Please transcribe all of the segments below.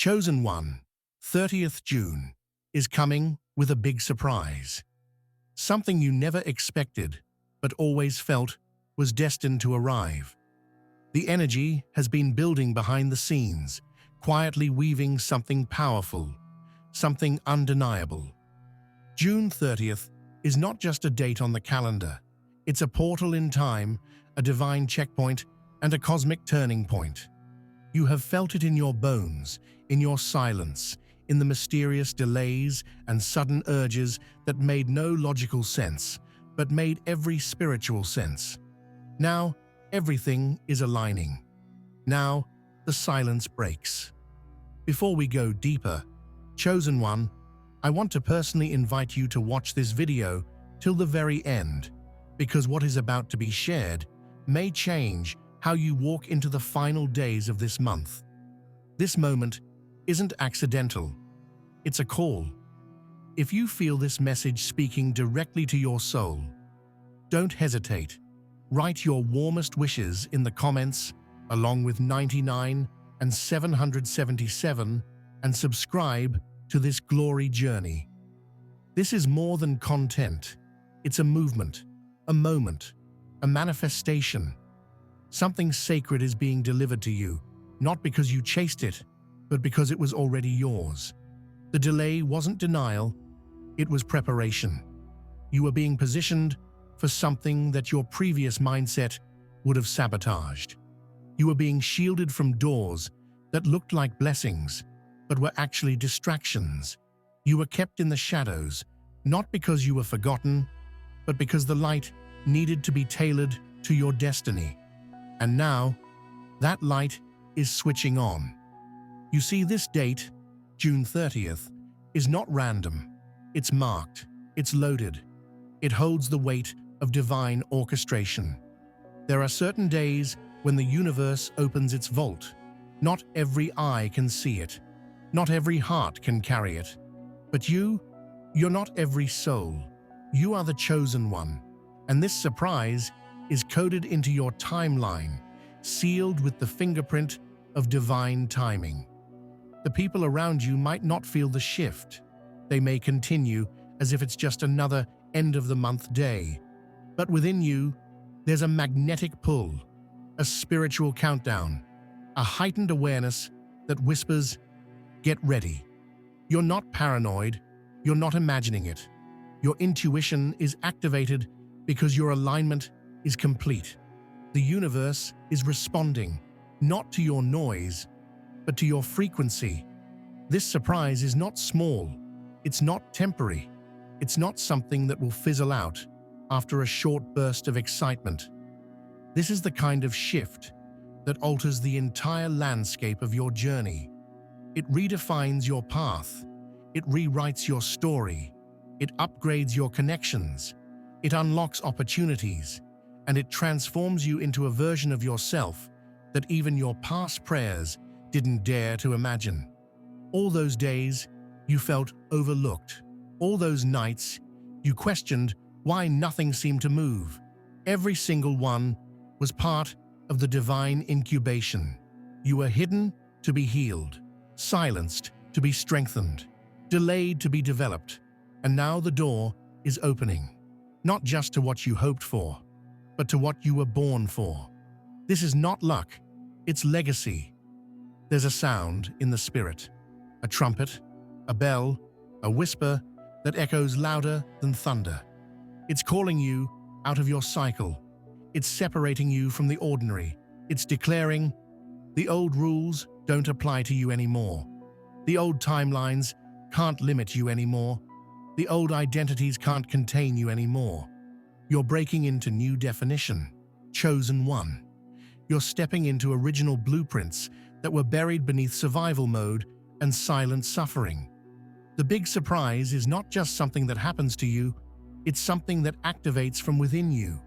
Chosen One, 30th June, is coming with a big surprise. Something you never expected, but always felt was destined to arrive. The energy has been building behind the scenes, quietly weaving something powerful, something undeniable. June 30th is not just a date on the calendar. It's a portal in time, a divine checkpoint, and a cosmic turning point. You have felt it in your bones, in your silence, in the mysterious delays and sudden urges that made no logical sense, but made every spiritual sense. Now, everything is aligning. Now, the silence breaks. Before we go deeper, Chosen One, I want to personally invite you to watch this video till the very end, because what is about to be shared may change how you walk into the final days of this month. This moment isn't accidental. It's a call. If you feel this message speaking directly to your soul, don't hesitate. Write your warmest wishes in the comments, along with 99 and 777, and subscribe to this glory journey. This is more than content. It's a movement, a moment, a manifestation. Something sacred is being delivered to you, not because you chased it, but because it was already yours. The delay wasn't denial, it was preparation. You were being positioned for something that your previous mindset would have sabotaged. You were being shielded from doors that looked like blessings, but were actually distractions. You were kept in the shadows, not because you were forgotten, but because the light needed to be tailored to your destiny. And now, that light is switching on. You see, this date, June 30th, is not random. It's marked. It's loaded. It holds the weight of divine orchestration. There are certain days when the universe opens its vault. Not every eye can see it. Not every heart can carry it. But you're not every soul. You are the chosen one. And this surprise is coded into your timeline, sealed with the fingerprint of divine timing. The people around you might not feel the shift. They may continue as if it's just another end-of-the-month day. But within you, there's a magnetic pull, a spiritual countdown, a heightened awareness that whispers, "Get ready." You're not paranoid. You're not imagining it. Your intuition is activated because your alignment is complete. The universe is responding, not to your noise, but to your frequency. This surprise is not small. It's not temporary. It's not something that will fizzle out after a short burst of excitement. This is the kind of shift that alters the entire landscape of your journey. It redefines your path. It rewrites your story. It upgrades your connections. It unlocks opportunities. And it transforms you into a version of yourself that even your past prayers didn't dare to imagine. All those days, you felt overlooked. All those nights, you questioned why nothing seemed to move. Every single one was part of the divine incubation. You were hidden to be healed, silenced to be strengthened, delayed to be developed. And now the door is opening, not just to what you hoped for, but to what you were born for. This is not luck, it's legacy. There's a sound in the spirit, a trumpet, a bell, a whisper that echoes louder than thunder. It's calling you out of your cycle. It's separating you from the ordinary. It's declaring, the old rules don't apply to you anymore. The old timelines can't limit you anymore. The old identities can't contain you anymore. You're breaking into new definition, chosen one. You're stepping into original blueprints that were buried beneath survival mode and silent suffering. The big surprise is not just something that happens to you, it's something that activates from within you.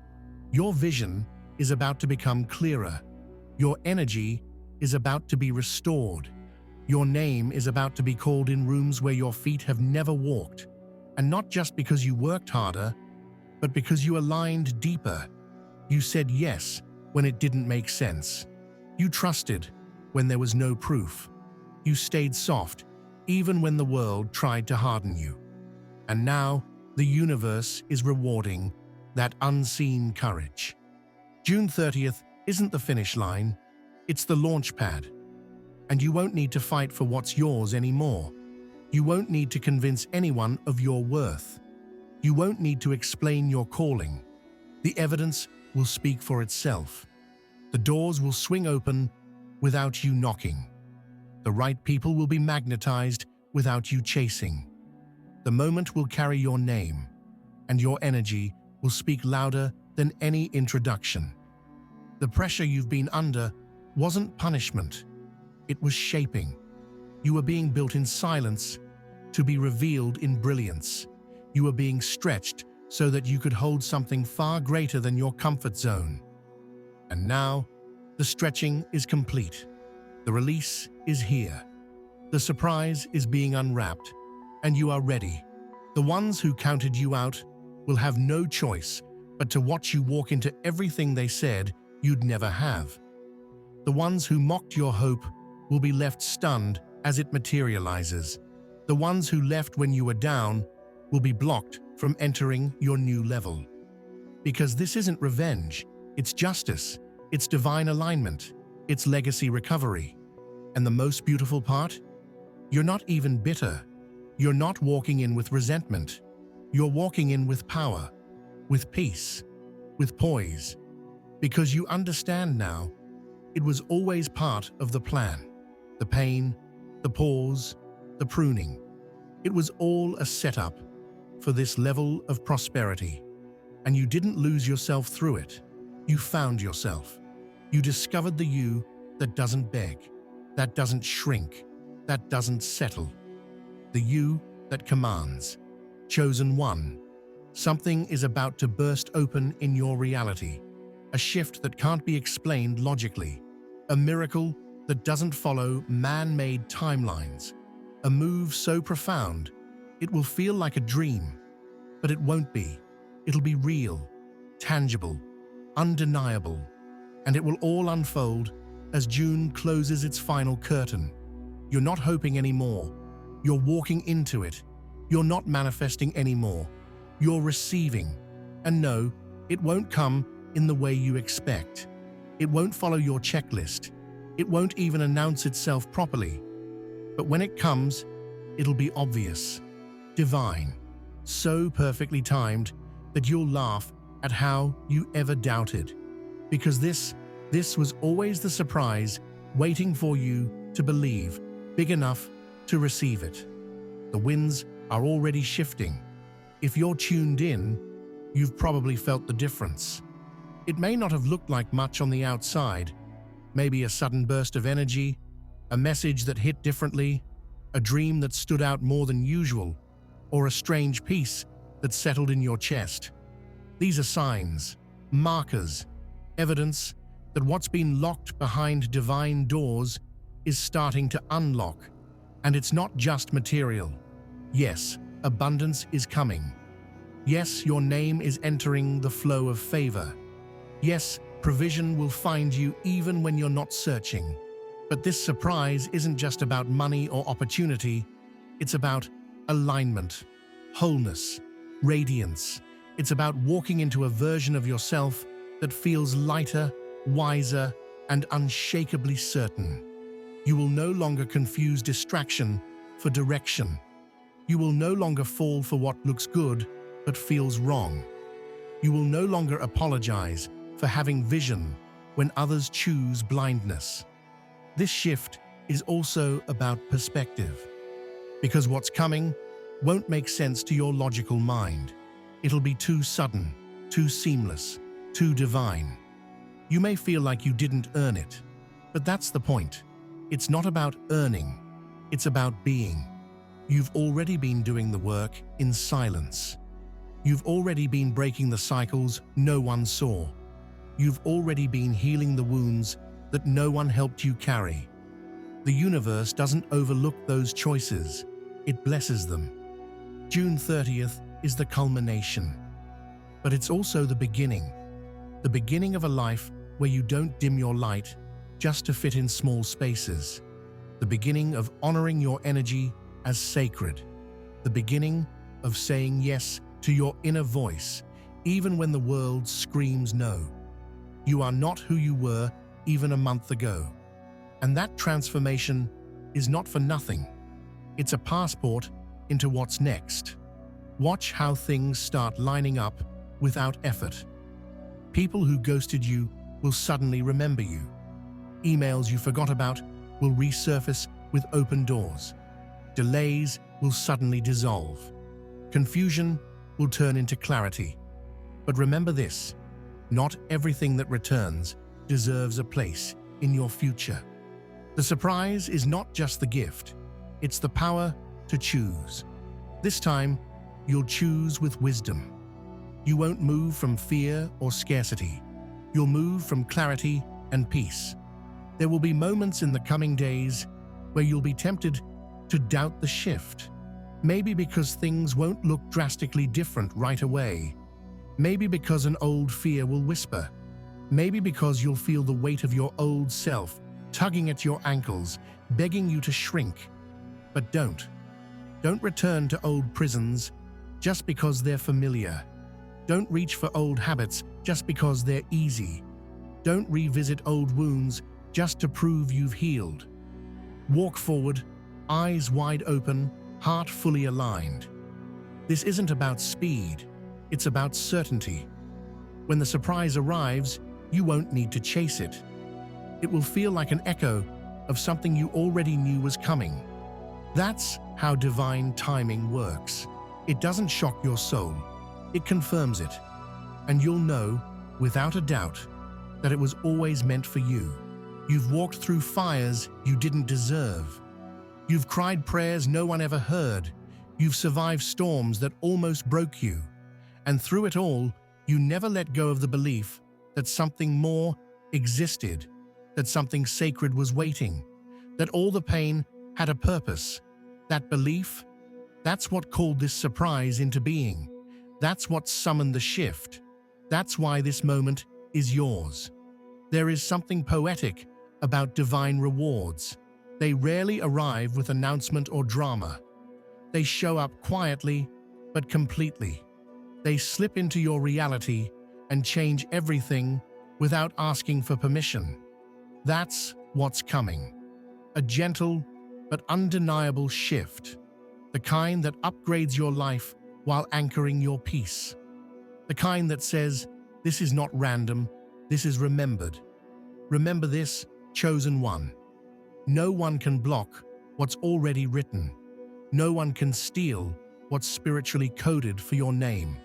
Your vision is about to become clearer. Your energy is about to be restored. Your name is about to be called in rooms where your feet have never walked. And not just because you worked harder, but because you aligned deeper. You said yes when it didn't make sense. You trusted when there was no proof. You stayed soft, even when the world tried to harden you. And now, the universe is rewarding that unseen courage. June 30th isn't the finish line, it's the launch pad. And you won't need to fight for what's yours anymore. You won't need to convince anyone of your worth. You won't need to explain your calling. The evidence will speak for itself. The doors will swing open without you knocking. The right people will be magnetized without you chasing. The moment will carry your name, and your energy will speak louder than any introduction. The pressure you've been under wasn't punishment. It was shaping. You were being built in silence to be revealed in brilliance. You were being stretched so that you could hold something far greater than your comfort zone. And now, the stretching is complete. The release is here. The surprise is being unwrapped, and you are ready. The ones who counted you out will have no choice but to watch you walk into everything they said you'd never have. The ones who mocked your hope will be left stunned as it materializes. The ones who left when you were down will be blocked from entering your new level. Because this isn't revenge, it's justice, it's divine alignment, it's legacy recovery. And the most beautiful part? You're not even bitter. You're not walking in with resentment. You're walking in with power, with peace, with poise. Because you understand now, it was always part of the plan. The pain, the pause, the pruning. It was all a setup for this level of prosperity. And you didn't lose yourself through it. You found yourself. You discovered the you that doesn't beg, that doesn't shrink, that doesn't settle. The you that commands. Chosen one. Something is about to burst open in your reality. A shift that can't be explained logically. A miracle that doesn't follow man-made timelines. A move so profound, it will feel like a dream. But it won't be. It'll be real, tangible, undeniable. And it will all unfold as June closes its final curtain. You're not hoping anymore. You're walking into it. You're not manifesting anymore. You're receiving. And no, it won't come in the way you expect. It won't follow your checklist. It won't even announce itself properly. But when it comes, it'll be obvious, divine, so perfectly timed that you'll laugh at how you ever doubted. Because this was always the surprise waiting for you to believe, big enough to receive it. The winds are already shifting. If you're tuned in, you've probably felt the difference. It may not have looked like much on the outside, maybe a sudden burst of energy, a message that hit differently, a dream that stood out more than usual, or a strange peace that settled in your chest. These are signs, markers, evidence that what's been locked behind divine doors is starting to unlock. And it's not just material. Yes, abundance is coming. Yes, your name is entering the flow of favor. Yes, provision will find you even when you're not searching. But this surprise isn't just about money or opportunity. It's about alignment, wholeness, radiance. It's about walking into a version of yourself that feels lighter, wiser, and unshakably certain. You will no longer confuse distraction for direction. You will no longer fall for what looks good but feels wrong. You will no longer apologize for having vision when others choose blindness. This shift is also about perspective. Because what's coming won't make sense to your logical mind. It'll be too sudden, too seamless, too divine. You may feel like you didn't earn it, but that's the point. It's not about earning, it's about being. You've already been doing the work in silence. You've already been breaking the cycles no one saw. You've already been healing the wounds that no one helped you carry. The universe doesn't overlook those choices, it blesses them. June 30th is the culmination. But it's also the beginning of a life where you don't dim your light just to fit in small spaces. the beginning of honoring your energy as sacred, the beginning of saying yes to your inner voice, even when the world screams no. You are not who you were even a month ago. And that transformation is not for nothing. It's a passport into what's next. Watch how things start lining up without effort. People who ghosted you will suddenly remember you. Emails you forgot about will resurface with open doors. Delays will suddenly dissolve. Confusion will turn into clarity. But remember this, not everything that returns deserves a place in your future. The surprise is not just the gift, it's the power to choose. This time, you'll choose with wisdom. You won't move from fear or scarcity. You'll move from clarity and peace. There will be moments in the coming days where you'll be tempted to doubt the shift. Maybe because things won't look drastically different right away. Maybe because an old fear will whisper. Maybe because you'll feel the weight of your old self tugging at your ankles, begging you to shrink. But don't. Don't return to old prisons just because they're familiar. Don't reach for old habits just because they're easy. Don't revisit old wounds just to prove you've healed. Walk forward, eyes wide open, heart fully aligned. This isn't about speed, it's about certainty. When the surprise arrives, you won't need to chase it. It will feel like an echo of something you already knew was coming. That's how divine timing works. It doesn't shock your soul, it confirms it. And you'll know, without a doubt, that it was always meant for you. You've walked through fires you didn't deserve. You've cried prayers no one ever heard. You've survived storms that almost broke you. And through it all, you never let go of the belief that something more existed, that something sacred was waiting, that all the pain had a purpose. That belief, that's what called this surprise into being. That's what summoned the shift. That's why this moment is yours. There is something poetic about divine rewards. They rarely arrive with announcement or drama. They show up quietly, but completely. They slip into your reality and change everything without asking for permission. That's what's coming. A gentle but undeniable shift. The kind that upgrades your life while anchoring your peace. The kind that says, this is not random, this is remembered. Remember this, chosen one. No one can block what's already written. No one can steal what's spiritually coded for your name.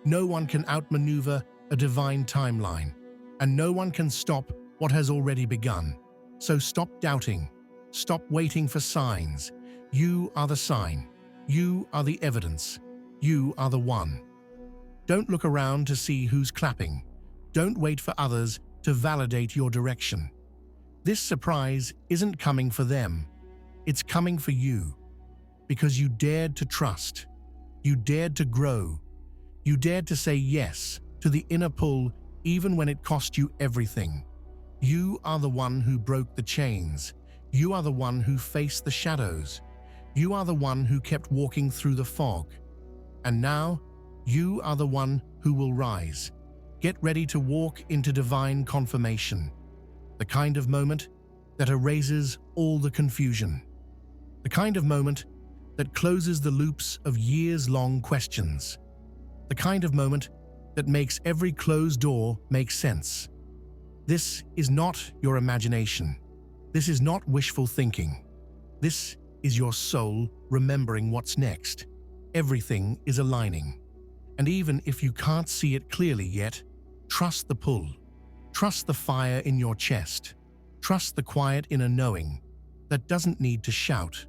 No one can outmaneuver a divine timeline. And no one can stop what has already begun. So stop doubting. Stop waiting for signs. You are the sign. You are the evidence. You are the one. Don't look around to see who's clapping. Don't wait for others to validate your direction. This surprise isn't coming for them. It's coming for you. Because you dared to trust. You dared to grow. You dared to say yes to the inner pull even when it cost you everything. You are the one who broke the chains. You are the one who faced the shadows. You are the one who kept walking through the fog. And now, you are the one who will rise. Get ready to walk into divine confirmation. The kind of moment that erases all the confusion. The kind of moment that closes the loops of years-long questions. The kind of moment that makes every closed door make sense. This is not your imagination. This is not wishful thinking. This is your soul remembering what's next. Everything is aligning. And even if you can't see it clearly yet, trust the pull. Trust the fire in your chest. Trust the quiet inner knowing that doesn't need to shout.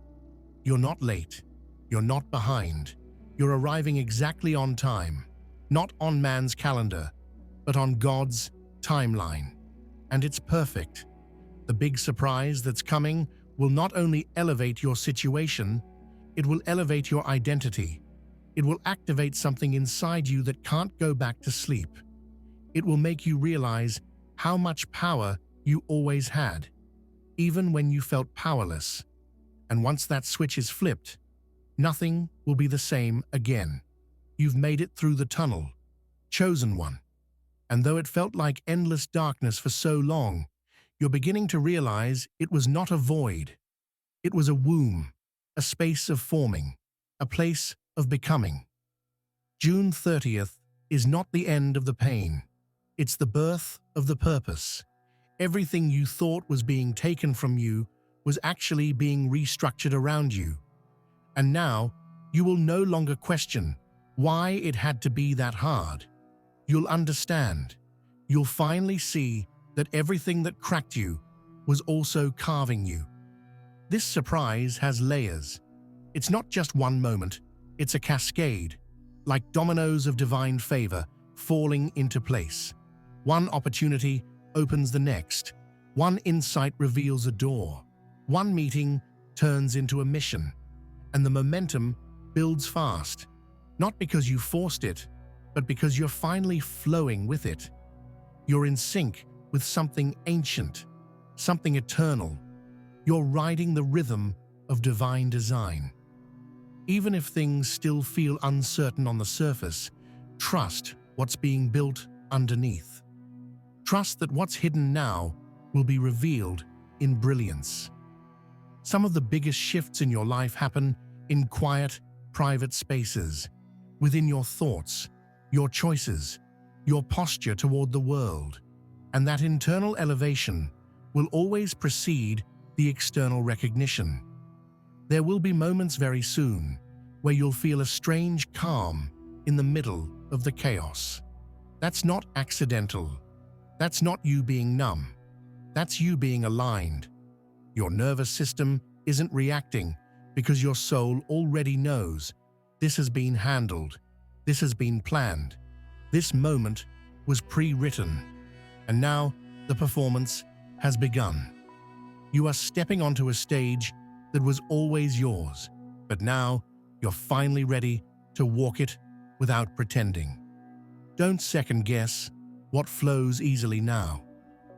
You're not late. You're not behind. You're arriving exactly on time. Not on man's calendar, but on God's timeline. And it's perfect. The big surprise that's coming will not only elevate your situation, it will elevate your identity. It will activate something inside you that can't go back to sleep. It will make you realize how much power you always had. even when you felt powerless. And once that switch is flipped, nothing will be the same again. You've made it through the tunnel, chosen one. And though it felt like endless darkness for so long, you're beginning to realize it was not a void. It was a womb, a space of forming, a place of becoming. June 30th is not the end of the pain. It's the birth of the purpose. Everything you thought was being taken from you was actually being restructured around you. And now, you will no longer question why it had to be that hard. You'll understand. You'll finally see that everything that cracked you was also carving you. This surprise has layers. It's not just one moment, it's a cascade, like dominoes of divine favor falling into place. One opportunity opens the next. One insight reveals a door. One meeting turns into a mission. And the momentum builds fast, not because you forced it, but because you're finally flowing with it. You're in sync with something ancient, something eternal. You're riding the rhythm of divine design. Even if things still feel uncertain on the surface, trust what's being built underneath. Trust that what's hidden now will be revealed in brilliance. Some of the biggest shifts in your life happen in quiet, private spaces, within your thoughts, your choices, your posture toward the world. And that internal elevation will always precede the external recognition. There will be moments very soon where you'll feel a strange calm in the middle of the chaos. That's not accidental. That's not you being numb. That's you being aligned. Your nervous system isn't reacting because your soul already knows this has been handled, this has been planned. This moment was pre-written, and now the performance has begun. You are stepping onto a stage that was always yours, but now you're finally ready to walk it without pretending. Don't second-guess what flows easily now.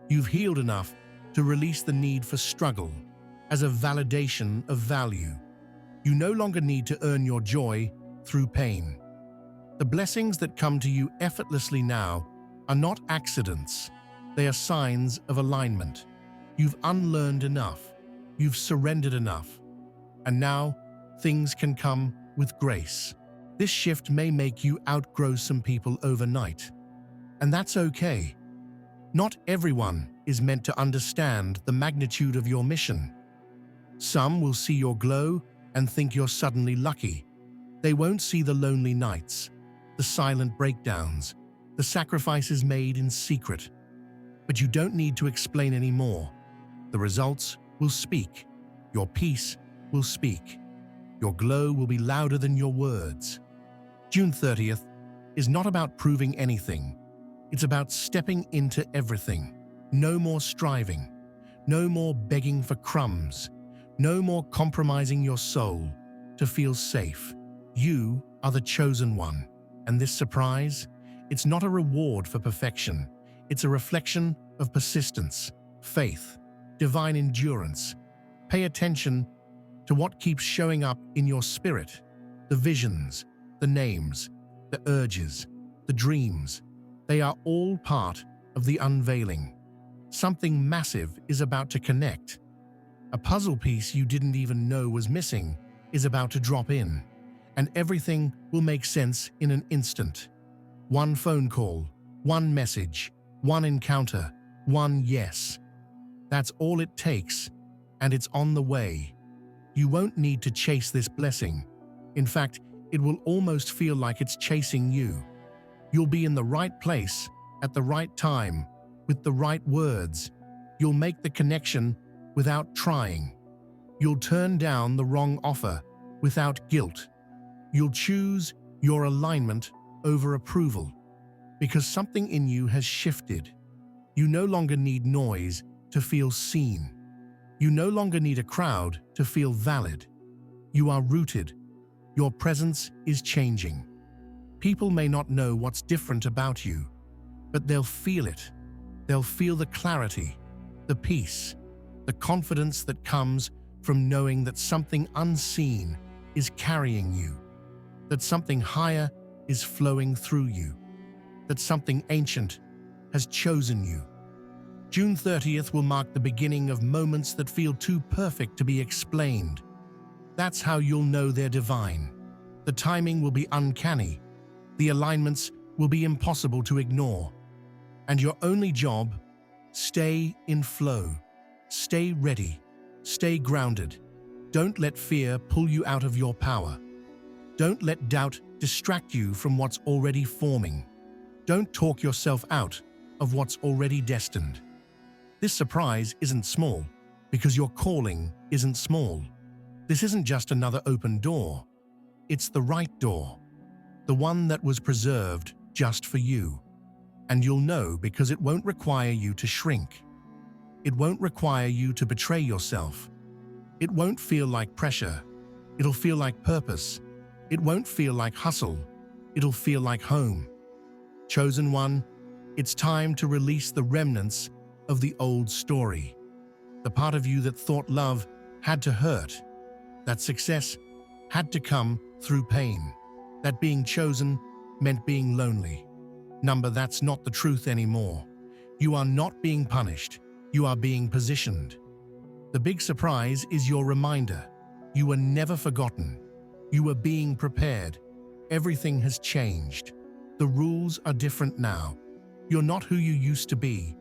You've healed enough to release the need for struggle as a validation of value. You no longer need to earn your joy through pain. The blessings that come to you effortlessly now are not accidents. They are signs of alignment. You've unlearned enough. You've surrendered enough. And now, things can come with grace. This shift may make you outgrow some people overnight. And that's okay. Not everyone is meant to understand the magnitude of your mission. Some will see your glow and think you're suddenly lucky. They won't see the lonely nights, the silent breakdowns, the sacrifices made in secret. But you don't need to explain anymore. The results will speak. Your peace will speak. Your glow will be louder than your words. June 30th is not about proving anything. It's about stepping into everything. No more striving. No more begging for crumbs. No more compromising your soul to feel safe. You are the chosen one. And this surprise, it's not a reward for perfection. It's a reflection of persistence, faith, divine endurance. Pay attention to what keeps showing up in your spirit. The visions, the names, the urges, the dreams. They are all part of the unveiling. Something massive is about to connect. A puzzle piece you didn't even know was missing is about to drop in, and everything will make sense in an instant. One phone call, one message, one encounter, one yes. That's all it takes, and it's on the way. You won't need to chase this blessing. In fact, it will almost feel like it's chasing you. You'll be in the right place, at the right time, with the right words. You'll make the connection without trying. You'll turn down the wrong offer without guilt. You'll choose your alignment over approval, because something in you has shifted. You no longer need noise to feel seen. You no longer need a crowd to feel valid. You are rooted. Your presence is changing. People may not know what's different about you, but they'll feel it. They'll feel the clarity, the peace, the confidence that comes from knowing that something unseen is carrying you, that something higher is flowing through you, that something ancient has chosen you. June 30th will mark the beginning of moments that feel too perfect to be explained. That's how you'll know they're divine. The timing will be uncanny. The alignments will be impossible to ignore. And your only job, stay in flow. Stay ready. Stay grounded. Don't let fear pull you out of your power. Don't let doubt distract you from what's already forming. Don't talk yourself out of what's already destined. This surprise isn't small because your calling isn't small. This isn't just another open door. It's the right door, the one that was preserved just for you. And you'll know because it won't require you to shrink. It won't require you to betray yourself. It won't feel like pressure. It'll feel like purpose. It won't feel like hustle. It'll feel like home. Chosen one, it's time to release the remnants of the old story. The part of you that thought love had to hurt, that success had to come through pain, that being chosen meant being lonely. That's not the truth anymore. You are not being punished. You are being positioned. The big surprise is your reminder. You were never forgotten. You were being prepared. Everything has changed. The rules are different now. You're not who you used to be,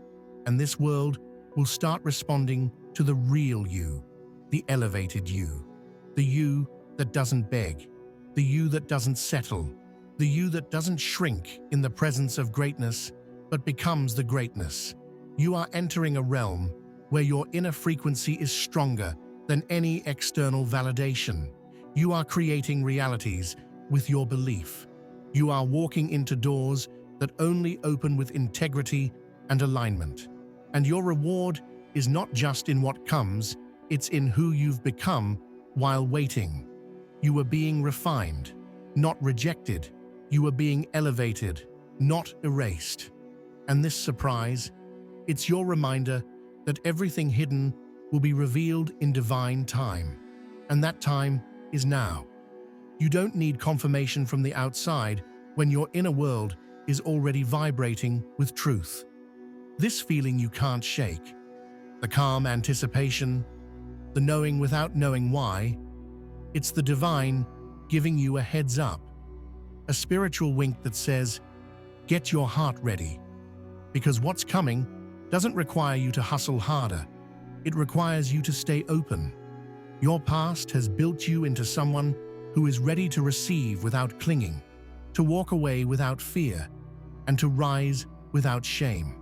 and this world will start responding to the real you, the elevated you, the you that doesn't beg, the you that doesn't settle, the you that doesn't shrink in the presence of greatness, but becomes the greatness. You are entering a realm where your inner frequency is stronger than any external validation. You are creating realities with your belief. You are walking into doors that only open with integrity and alignment. And your reward is not just in what comes, it's in who you've become while waiting. You are being refined, not rejected. You are being elevated, not erased. And this surprise, it's your reminder that everything hidden will be revealed in divine time. And that time is now. You don't need confirmation from the outside when your inner world is already vibrating with truth. This feeling you can't shake, the calm anticipation, the knowing without knowing why, it's the divine giving you a heads up, a spiritual wink that says, get your heart ready, because what's coming doesn't require you to hustle harder. It requires you to stay open. Your past has built you into someone who is ready to receive without clinging, to walk away without fear, and to rise without shame.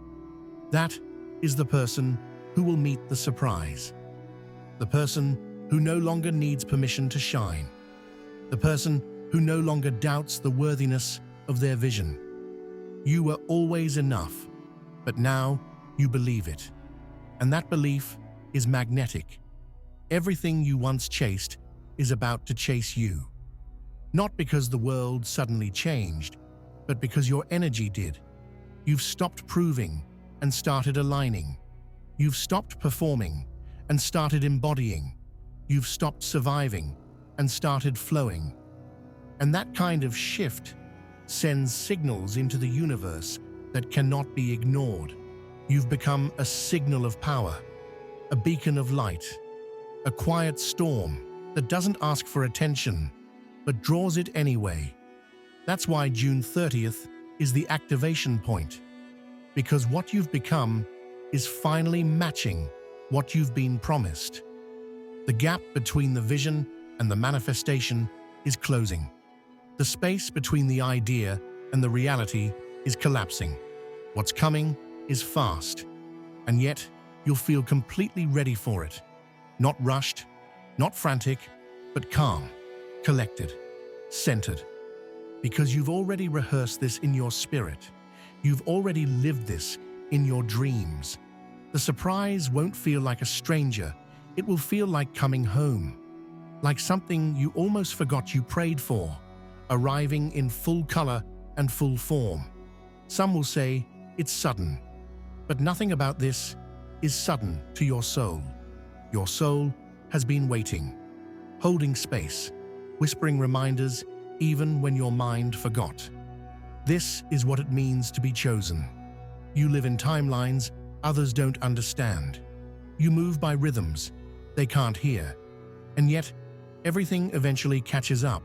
That is the person who will meet the surprise. The person who no longer needs permission to shine. The person who no longer doubts the worthiness of their vision. You were always enough, but now you believe it. And that belief is magnetic. Everything you once chased is about to chase you. Not because the world suddenly changed, but because your energy did. You've stopped proving and started aligning. You've stopped performing and started embodying. You've stopped surviving and started flowing. And that kind of shift sends signals into the universe that cannot be ignored. You've become a signal of power, a beacon of light, a quiet storm that doesn't ask for attention, but draws it anyway. That's why June 30th is the activation point, because what you've become is finally matching what you've been promised. The gap between the vision and the manifestation is closing. The space between the idea and the reality is collapsing. What's coming is fast, and yet you'll feel completely ready for it. Not rushed, not frantic, but calm, collected, centered. Because you've already rehearsed this in your spirit. You've already lived this in your dreams. The surprise won't feel like a stranger. It will feel like coming home, like something you almost forgot you prayed for, arriving in full color and full form. Some will say it's sudden, but nothing about this is sudden to your soul. Your soul has been waiting, holding space, whispering reminders even when your mind forgot. This is what it means to be chosen. You live in timelines others don't understand. You move by rhythms they can't hear. And yet, everything eventually catches up.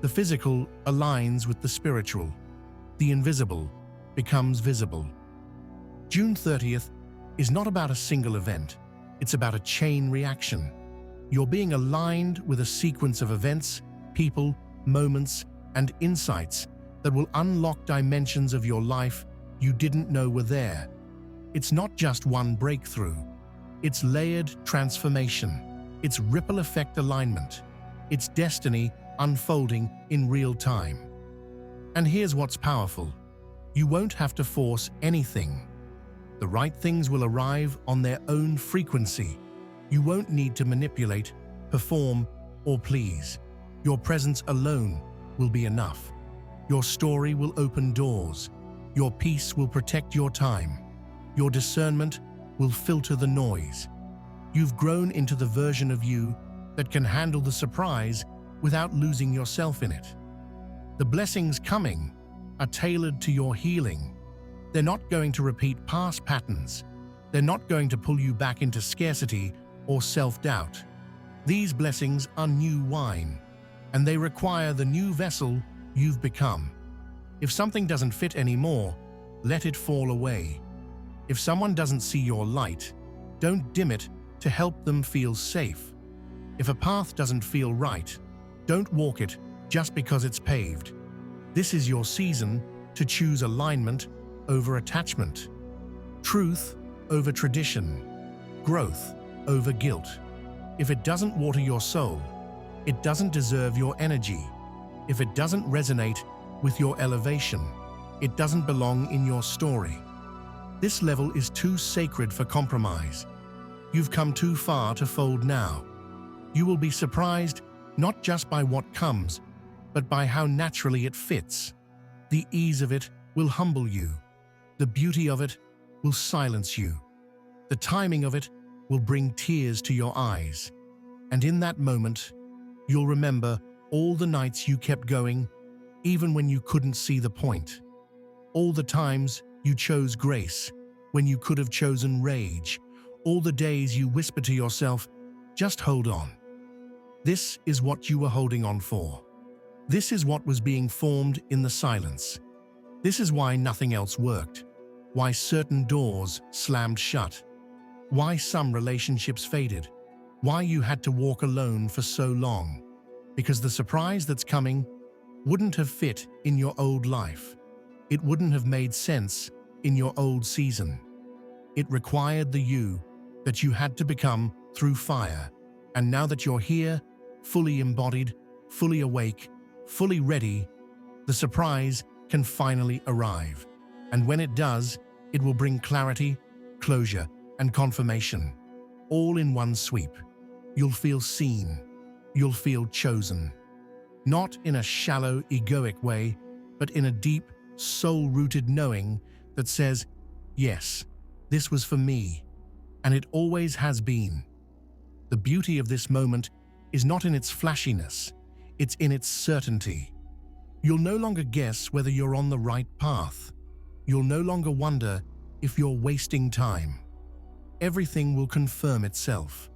The physical aligns with the spiritual. The invisible becomes visible. June 30th is not about a single event. It's about a chain reaction. You're being aligned with a sequence of events, people, moments, and insights that will unlock dimensions of your life you didn't know were there. It's not just one breakthrough. It's layered transformation. It's ripple effect alignment. It's destiny unfolding in real time. And here's what's powerful. You won't have to force anything. The right things will arrive on their own frequency. You won't need to manipulate, perform, or please. Your presence alone will be enough. Your story will open doors. Your peace will protect your time. Your discernment will filter the noise. You've grown into the version of you that can handle the surprise without losing yourself in it. The blessings coming are tailored to your healing. They're not going to repeat past patterns. They're not going to pull you back into scarcity or self-doubt. These blessings are new wine, and they require the new vessel you've become. If something doesn't fit anymore, let it fall away. If someone doesn't see your light, don't dim it to help them feel safe. If a path doesn't feel right, don't walk it just because it's paved. This is your season to choose alignment over attachment, truth over tradition, growth over guilt. If it doesn't water your soul, it doesn't deserve your energy. If it doesn't resonate with your elevation, it doesn't belong in your story. This level is too sacred for compromise. You've come too far to fold now. You will be surprised not just by what comes, but by how naturally it fits. The ease of it will humble you. The beauty of it will silence you. The timing of it will bring tears to your eyes. And in that moment, you'll remember all the nights you kept going, even when you couldn't see the point. All the times you chose grace when you could have chosen rage. All the days you whispered to yourself, just hold on. This is what you were holding on for. This is what was being formed in the silence. This is why nothing else worked. Why certain doors slammed shut. Why some relationships faded. Why you had to walk alone for so long. Because the surprise that's coming wouldn't have fit in your old life. It wouldn't have made sense in your old season. It required the you that you had to become through fire. And now that you're here, fully embodied, fully awake, fully ready, the surprise can finally arrive. And when it does, it will bring clarity, closure, and confirmation, all in one sweep. You'll feel seen. You'll feel chosen. Not in a shallow, egoic way, but in a deep, soul-rooted knowing that says, yes, this was for me, and it always has been. The beauty of this moment is not in its flashiness, it's in its certainty. You'll no longer guess whether you're on the right path. You'll no longer wonder if you're wasting time. Everything will confirm itself.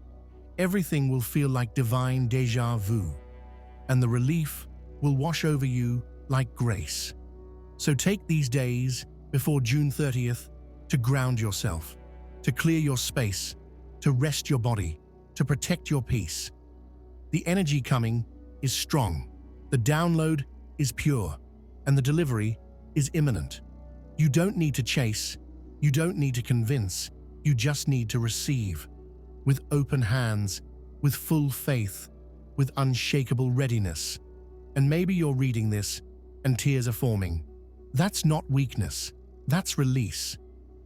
Everything will feel like divine déjà vu, and the relief will wash over you like grace. So take these days before June 30th to ground yourself, to clear your space, to rest your body, to protect your peace. The energy coming is strong, the download is pure, and the delivery is imminent. You don't need to chase, you don't need to convince, you just need to receive. With open hands, with full faith, with unshakable readiness. And maybe you're reading this and tears are forming. That's not weakness, that's release.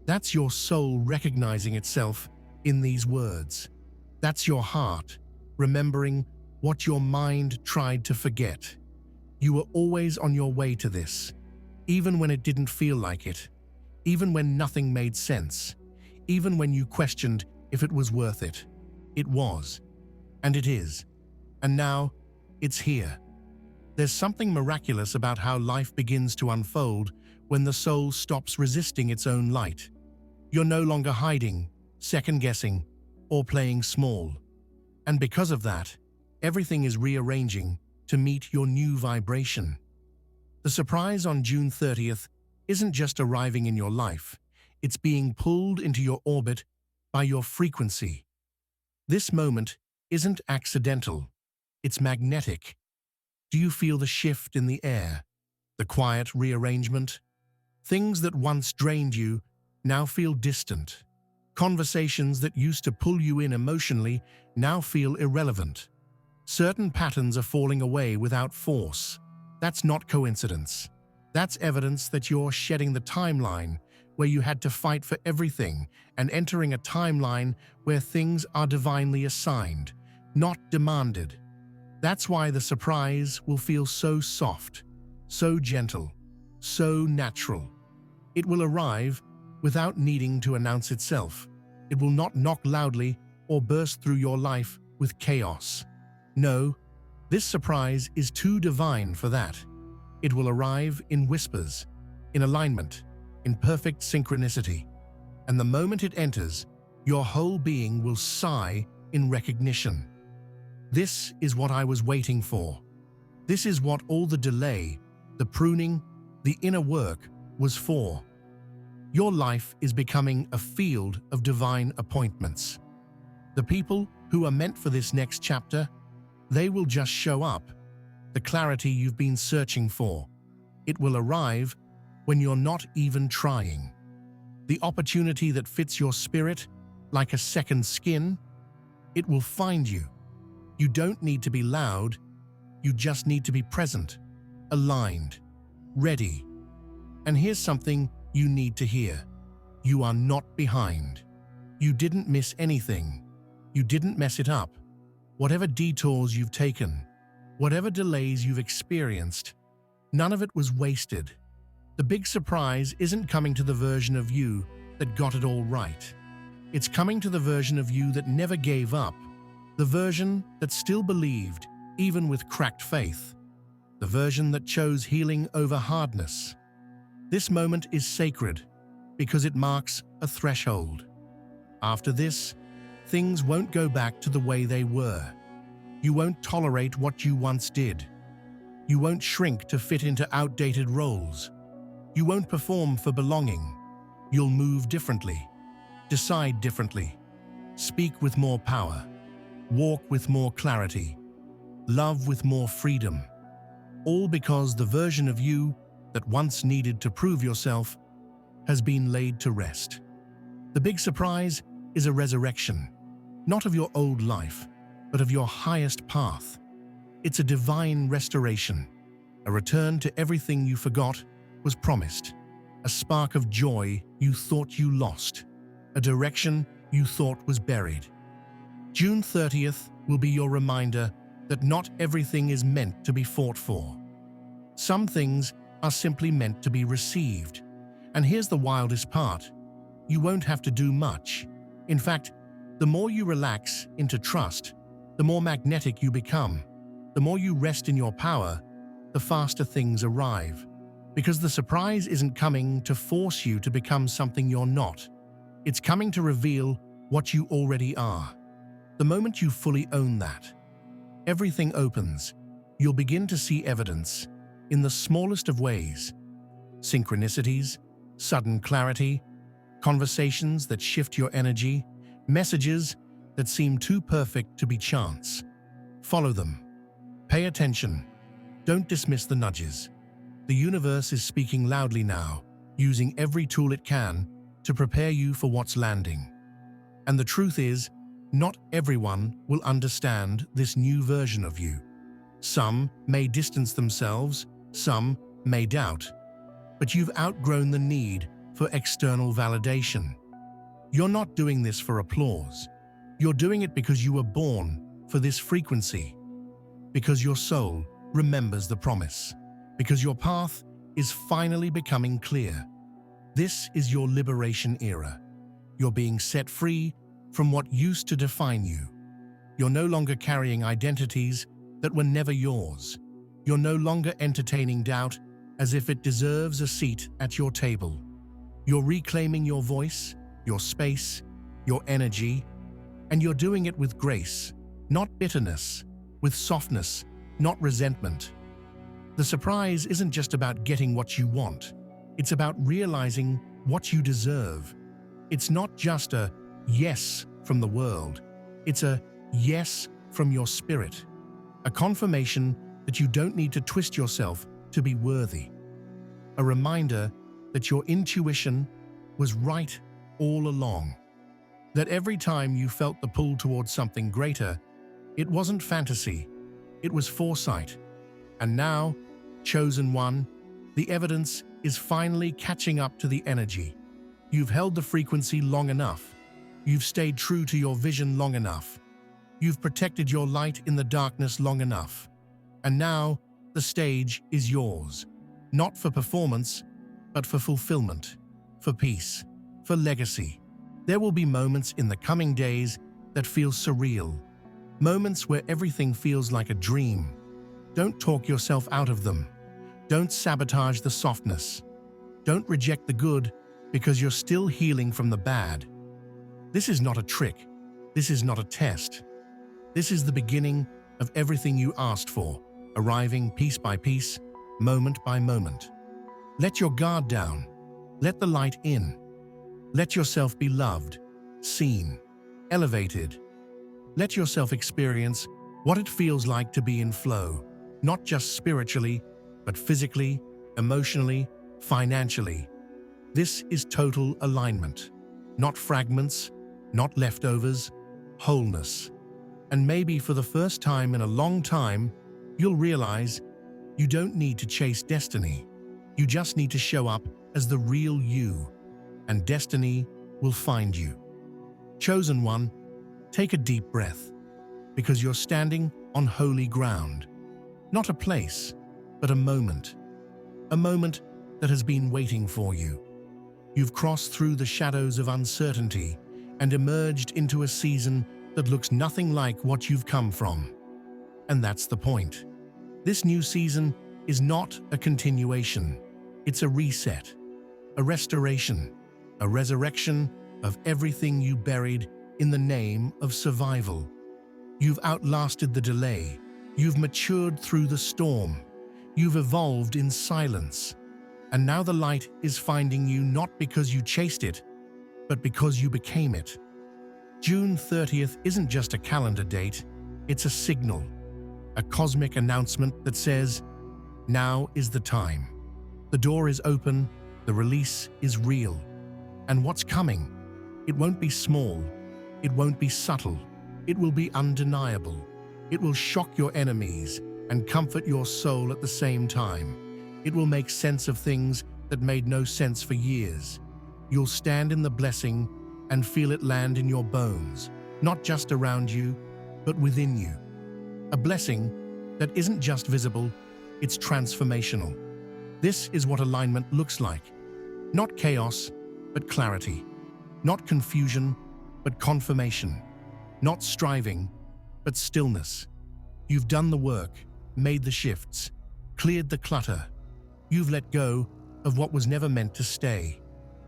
That's your soul recognizing itself in these words. That's your heart remembering what your mind tried to forget. You were always on your way to this, even when it didn't feel like it, even when nothing made sense, even when you questioned if it was worth it. It was, and it is, and now it's here. There's something miraculous about how life begins to unfold when the soul stops resisting its own light. You're no longer hiding, second-guessing, or playing small. And because of that, everything is rearranging to meet your new vibration. The surprise on June 30th isn't just arriving in your life, it's being pulled into your orbit by your frequency. This moment isn't accidental, it's magnetic. Do you feel the shift in the air, the quiet rearrangement? Things that once drained you now feel distant. Conversations that used to pull you in emotionally now feel irrelevant. Certain patterns are falling away without force. That's not coincidence. That's evidence that you're shedding the timeline where you had to fight for everything and entering a timeline where things are divinely assigned, not demanded. That's why the surprise will feel so soft, so gentle, so natural. It will arrive without needing to announce itself. It will not knock loudly or burst through your life with chaos. No, this surprise is too divine for that. It will arrive in whispers, in alignment, in perfect synchronicity. And the moment it enters, your whole being will sigh in recognition. This is what I was waiting for. This is what all the delay, the pruning, the inner work was for. Your life is becoming a field of divine appointments. The people who are meant for this next chapter, they will just show up. The clarity you've been searching for. It will arrive when you're not even trying. The opportunity that fits your spirit like a second skin, it will find you. You don't need to be loud, you just need to be present, aligned, ready. And here's something you need to hear. You are not behind. You didn't miss anything. You didn't mess it up. Whatever detours you've taken, whatever delays you've experienced, none of it was wasted. The big surprise isn't coming to the version of you that got it all right. It's coming to the version of you that never gave up, the version that still believed, even with cracked faith, the version that chose healing over hardness. This moment is sacred because it marks a threshold. After this, things won't go back to the way they were. You won't tolerate what you once did. You won't shrink to fit into outdated roles. You won't perform for belonging. You'll move differently, decide differently, speak with more power, walk with more clarity, love with more freedom. All because the version of you that once needed to prove yourself has been laid to rest. The big surprise is a resurrection, not of your old life, but of your highest path. It's a divine restoration. A return to everything you forgot was promised. A spark of joy you thought you lost. A direction you thought was buried. June 30th will be your reminder that not everything is meant to be fought for. Some things are simply meant to be received. And here's the wildest part. You won't have to do much. In fact, the more you relax into trust, the more magnetic you become. The more you rest in your power, the faster things arrive. Because the surprise isn't coming to force you to become something you're not. It's coming to reveal what you already are. The moment you fully own that, everything opens. You'll begin to see evidence in the smallest of ways. Synchronicities, sudden clarity, conversations that shift your energy, messages that seem too perfect to be chance. Follow them. Pay attention. Don't dismiss the nudges. The universe is speaking loudly now, using every tool it can to prepare you for what's landing. And the truth is, not everyone will understand this new version of you. Some may distance themselves, some may doubt. But you've outgrown the need for external validation. You're not doing this for applause. You're doing it because you were born for this frequency. Because your soul remembers the promise. Because your path is finally becoming clear. This is your liberation era. You're being set free from what used to define you. You're no longer carrying identities that were never yours. You're no longer entertaining doubt as if it deserves a seat at your table. You're reclaiming your voice, your space, your energy, and you're doing it with grace, not bitterness, with softness, not resentment. The surprise isn't just about getting what you want. It's about realizing what you deserve. It's not just a yes from the world. It's a yes from your spirit. A confirmation that you don't need to twist yourself to be worthy. A reminder that your intuition was right all along. That every time you felt the pull towards something greater, it wasn't fantasy, it was foresight. And now, chosen one, the evidence is finally catching up to the energy. You've held the frequency long enough. You've stayed true to your vision long enough. You've protected your light in the darkness long enough. And now, the stage is yours. Not for performance, but for fulfillment, for peace, for legacy. There will be moments in the coming days that feel surreal. Moments where everything feels like a dream. Don't talk yourself out of them. Don't sabotage the softness. Don't reject the good because you're still healing from the bad. This is not a trick. This is not a test. This is the beginning of everything you asked for, arriving piece by piece, moment by moment. Let your guard down. Let the light in. Let yourself be loved, seen, elevated. Let yourself experience what it feels like to be in flow, not just spiritually, but physically, emotionally, financially. This is total alignment, not fragments, not leftovers, wholeness. And maybe for the first time in a long time, you'll realize you don't need to chase destiny. You just need to show up as the real you, and destiny will find you. Chosen one, take a deep breath, because you're standing on holy ground. Not a place, but a moment that has been waiting for you. You've crossed through the shadows of uncertainty and emerged into a season that looks nothing like what you've come from. And that's the point. This new season is not a continuation. It's a reset, a restoration, a resurrection of everything you buried in the name of survival. You've outlasted the delay. You've matured through the storm. You've evolved in silence. And now the light is finding you not because you chased it, but because you became it. June 30th isn't just a calendar date, it's a signal, a cosmic announcement that says, now is the time. The door is open, the release is real. And what's coming? It won't be small, it won't be subtle, it will be undeniable. It will shock your enemies and comfort your soul at the same time. It will make sense of things that made no sense for years. You'll stand in the blessing and feel it land in your bones, not just around you, but within you. A blessing that isn't just visible, it's transformational. This is what alignment looks like. Not chaos, but clarity. Not confusion, but confirmation. Not striving, but stillness. You've done the work, made the shifts, cleared the clutter. You've let go of what was never meant to stay.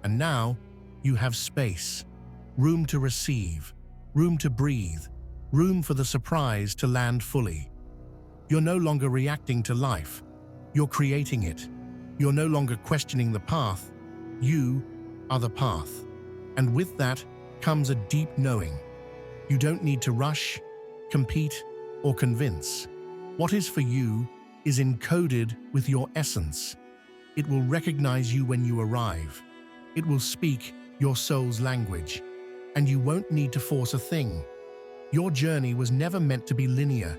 And now you have space, room to receive, room to breathe, room for the surprise to land fully. You're no longer reacting to life. You're creating it. You're no longer questioning the path. You are the path. And with that comes a deep knowing. You don't need to rush, compete, or convince. What is for you is encoded with your essence. It will recognize you when you arrive. It will speak your soul's language, and you won't need to force a thing. Your journey was never meant to be linear.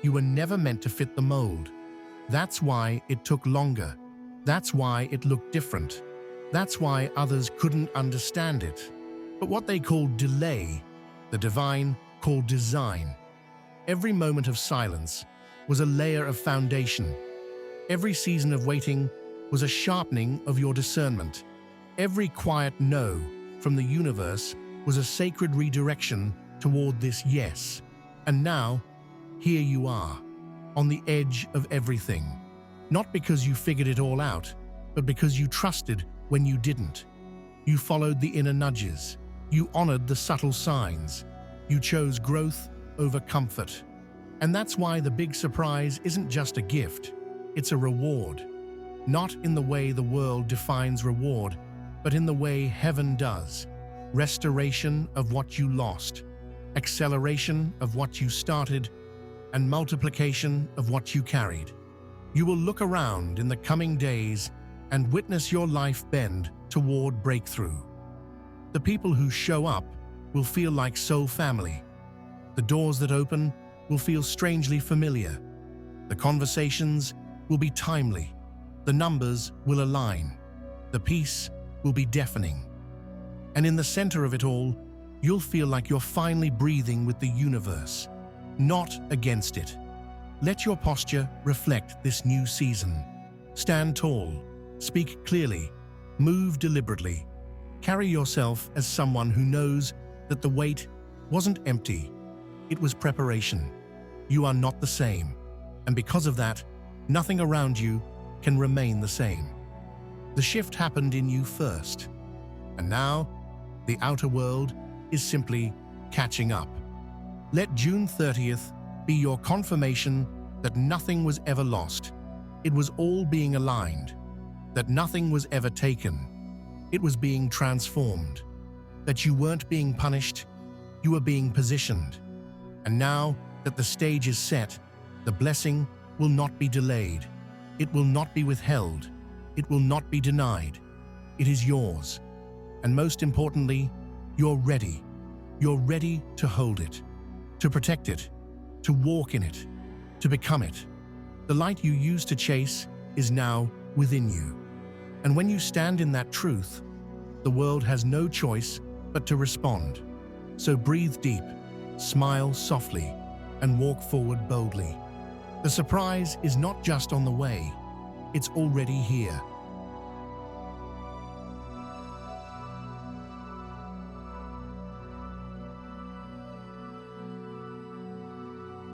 You were never meant to fit the mold. That's why it took longer. That's why it looked different. That's why others couldn't understand it. But what they called delay, the divine called design. Every moment of silence was a layer of foundation. Every season of waiting was a sharpening of your discernment. Every quiet no from the universe was a sacred redirection toward this yes. And now, here you are, on the edge of everything. Not because you figured it all out, but because you trusted when you didn't. You followed the inner nudges. You honored the subtle signs. You chose growth over comfort. And that's why the big surprise isn't just a gift, it's a reward. Not in the way the world defines reward, but in the way heaven does. Restoration of what you lost, acceleration of what you started, and multiplication of what you carried. You will look around in the coming days and witness your life bend toward breakthrough. The people who show up will feel like soul family. The doors that open will feel strangely familiar. The conversations will be timely. The numbers will align. The peace will be deafening. And in the center of it all, you'll feel like you're finally breathing with the universe, not against it. Let your posture reflect this new season. Stand tall, speak clearly, move deliberately. Carry yourself as someone who knows that the wait wasn't empty. It was preparation. You are not the same, and because of that, nothing around you can remain the same. The shift happened in you first, and now the outer world is simply catching up. Let June 30th be your confirmation that nothing was ever lost. It was all being aligned. That nothing was ever taken. It was being transformed. That you weren't being punished, you were being positioned. And now that the stage is set, the blessing will not be delayed. It will not be withheld. It will not be denied. It is yours. And most importantly, you're ready. You're ready to hold it, to protect it, to walk in it, to become it. The light you used to chase is now within you. And when you stand in that truth, the world has no choice but to respond. So breathe deep, smile softly, and walk forward boldly. The surprise is not just on the way, it's already here.